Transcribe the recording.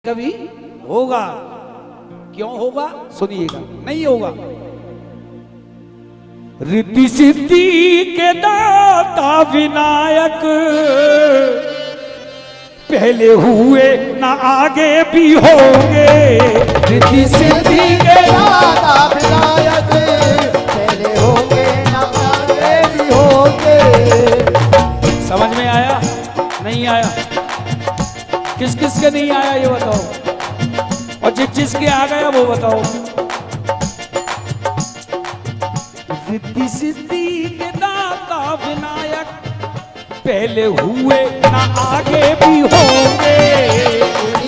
कभी होगा। क्यों होगा सुनिएगा। नहीं होगा। रिद्धि सिद्धि के दाता विनायक पहले हुए ना आगे भी होंगे। रिद्धि सिद्धि के दाता विनायक पहले होंगे ना आगे भी होंगे। समझ में आया नहीं आया? किस किस के नहीं आया ये बताओ, और जिस जिसके आ गया वो बताओ। रिद्धि सिद्धि के दाता विनायक पहले हुए ना आगे भी होंगे।